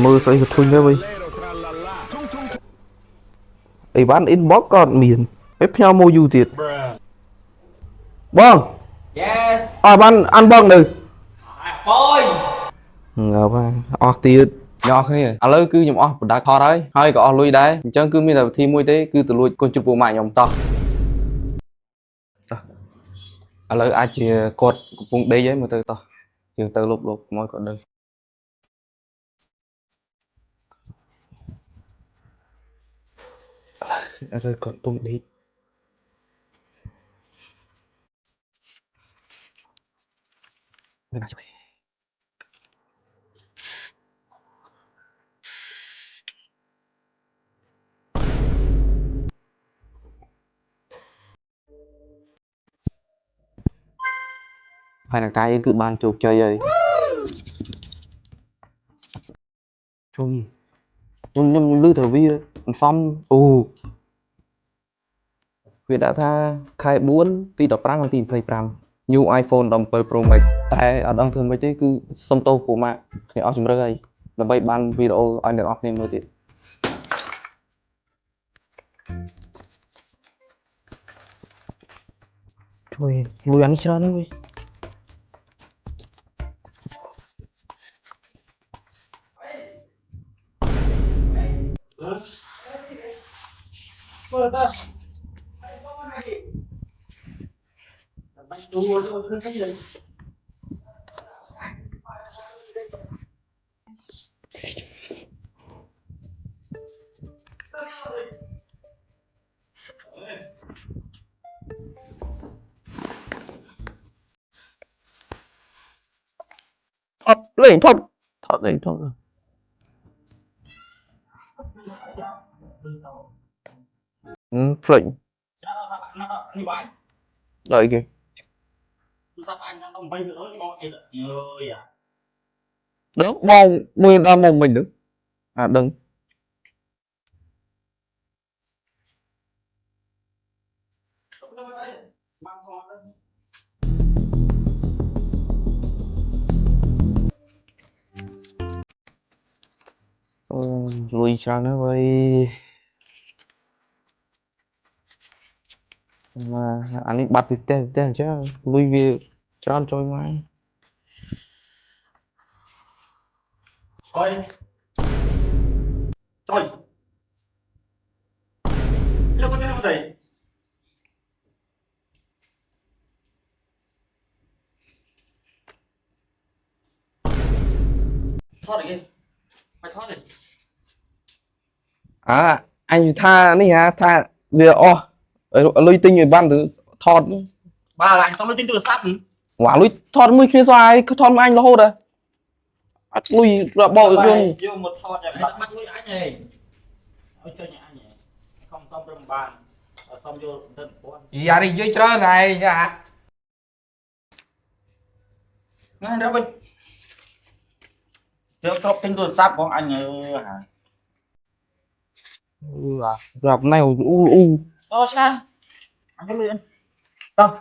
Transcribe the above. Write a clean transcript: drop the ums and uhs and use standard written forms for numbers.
mơ xây thật thun đấy bây ấy bán inbox còn miền ép theo mô du tiệt bong Yes. bán ăn bong đây Boy. ngờ ba tiệt nhỏ kia lấy cứ nhầm đã khó đấy hay có lui đấy chẳng cứ mi là thi môi thế cứ từ lui con chụp bộ mại nhom to lấy ai chỉ cột vùng đây giấy mà từ to chừng từ lục lục mỗi còn đây rồi còn vùng đi hay là cái cứ ban chuột chơi rồi chung nhưng lư thở vi xong việc đã tha khai 4 ទី15និងទី25 New iPhone 17 Pro Max តែអត់ដឹងធ្វើម៉េចទេគឺសុំទោសពួកម៉ាក់គ្នាអស់ជំរឿហើយដើម្បីបានវីដេអូឲ្យអ្នកនរគ្នាមើលទៀតជួយលុយអានេះច្រើនហ្នឹងវិញថតលេងថតលេងថតភ្លេចđợi kìa đừng bong nguyên đam mong mình được đừng lùi sao nữa vậy mà anh ấy bắt được tên chứ lui về cho anh trôi ngoài Ôi. Thôi. Nó có cái gì? Thoát đi. Mày thoát đi. anh tha này hả tha về lui tinh người ban từ thọt Bà là anh tao mới tin từ sắp. quả lui thọt mới kia dài thọt mà anh là hô đây lui là bộ luôn Vô một thoát này bắt lui anh này. Ôi chơi nhà anh này. Không xong rừng bàn. Xong vô thân của anh. Dạ đi dưới trơn này nha. Ngay đó bên. Chưa có tin từ sắp của anh hả? gặp này u Sao? Anh cái lên. Đâu?